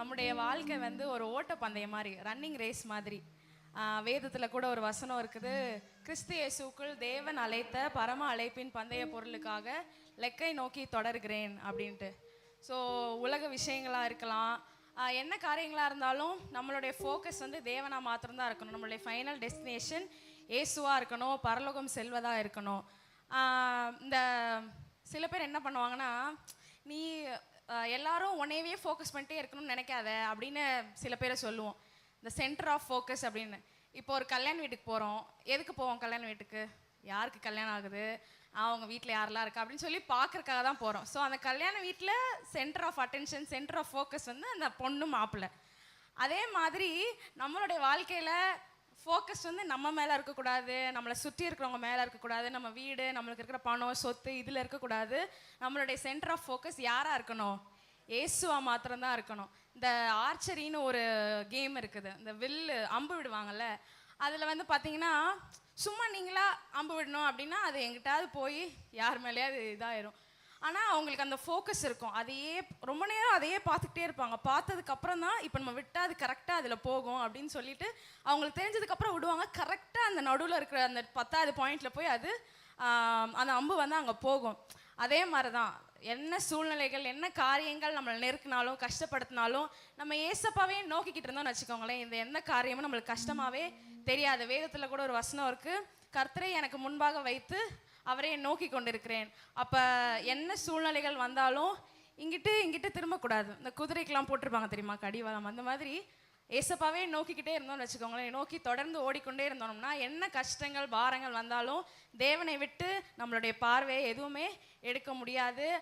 நம்முடைய வாழ்க்கை வந்து ஒரு ஓட்டப்பந்தயம் மாதிரி, ரன்னிங் ரேஸ் மாதிரி. வேதத்தில் கூட ஒரு வசனம் இருக்குது, கிறிஸ்து இயேசுக்குள் தேவன் அழைத்த பரம அழைப்பின் பந்தய பொருளுக்காக லெக்கை நோக்கி தொடர்கிறேன் அப்படின்ட்டு. ஸோ உலக விஷயங்களாக இருக்கலாம், என்ன காரியங்களாக இருந்தாலும் நம்மளுடைய ஃபோக்கஸ் வந்து தேவனாக மாத்திரம்தான் இருக்கணும். நம்மளுடைய ஃபைனல் டெஸ்டினேஷன் இயேசுவாக இருக்கணும், பரலோகம் செல்வதாக இருக்கணும். இந்த சில பேர் என்ன பண்ணுவாங்கன்னா, நீ எல்லாரும் உன்னையவே ஃபோக்கஸ் பண்ணிட்டே இருக்கணும்னு நினைக்காத அப்படின்னு சில பேரை சொல்லுவோம். இந்த சென்டர் ஆஃப் ஃபோக்கஸ் அப்படின்னு. இப்போ ஒரு கல்யாண வீட்டுக்கு போகிறோம். எதுக்கு போவோம் கல்யாண வீட்டுக்கு? யாருக்கு கல்யாணம் ஆகுது, அவங்க வீட்டில் யாரெல்லாம் இருக்கா அப்படின்னு சொல்லி பார்க்குறக்காக தான் போகிறோம். ஸோ அந்த கல்யாண வீட்டில் centre of attention, centre of focus வந்து அந்த பொண்ணு மாப்பிள்ளை. அதே மாதிரி நம்மளுடைய வாழ்க்கையில் ஃபோக்கஸ் வந்து நம்ம மேலே இருக்கக்கூடாது, நம்மளை சுற்றி இருக்கிறவங்க மேலே இருக்கக்கூடாது, நம்ம வீடு, நம்மளுக்கு இருக்கிற பணம், சொத்து இதில் இருக்கக்கூடாது. நம்மளுடைய சென்டர் ஆஃப் ஃபோக்கஸ் யாராக இருக்கணும்? இயேசுவா மாத்திரம்தான் இருக்கணும். இந்த ஆர்ச்சரின்னு ஒரு கேம் இருக்குது, இந்த வில்லு அம்பு விடுவாங்கல்ல, அதில் வந்து பார்த்தீங்கன்னா சும்மா நீங்களா அம்பு விடணும் அப்படின்னா அது எங்கிட்டாவது போய் யார் மேலேயாவது இதாயிரும். ஆனால் அவங்களுக்கு அந்த ஃபோக்கஸ் இருக்கும், அதையே ரொம்ப நேரம் அதையே பார்த்துக்கிட்டே இருப்பாங்க. பார்த்ததுக்கப்புறம் தான் இப்போ நம்ம விட்டால் அது கரெக்டாக அதில் போகும் அப்படின்னு சொல்லிட்டு அவங்களுக்கு தெரிஞ்சதுக்கப்புறம் விடுவாங்க. கரெக்டாக அந்த நடுவில் இருக்கிற அந்த 10வது பாயிண்டில் போய் அது அந்த அம்பு வந்து அங்கே போகும். அதே மாதிரி தான் என்ன சூழ்நிலைகள், என்ன காரியங்கள் நம்மளை நெருக்கினாலும் கஷ்டப்படுத்தினாலும் நம்ம ஏசப்பாவே நோக்கிக்கிட்டு இருந்தோம்னு வச்சுக்கோங்களேன், இந்த எந்த காரியமும் நம்மளுக்கு கஷ்டமாகவே தெரியாது. வேதத்தில் கூட ஒரு வசனம் இருக்குது, கர்த்தரை எனக்கு முன்பாக வைத்து அவரை நோக்கி கொண்டிருக்கிறேன். அப்போ என்ன சூழ்நிலைகள் வந்தாலும் இங்கிட்டு திரும்பக்கூடாது. இந்த குதிரைக்கெல்லாம் போட்டிருப்பாங்க தெரியுமா, கடிவாளம், அந்த மாதிரி ஏசப்பாவே நோக்கிக்கிட்டே இருந்தோம்னு வச்சுக்கோங்களேன், நோக்கி தொடர்ந்து ஓடிக்கொண்டே இருந்தோம்னா என்ன கஷ்டங்கள் பாரங்கள் வந்தாலும் தேவனை விட்டு நம்மளுடைய பார்வையை எதுவுமே எடுக்க முடியாது.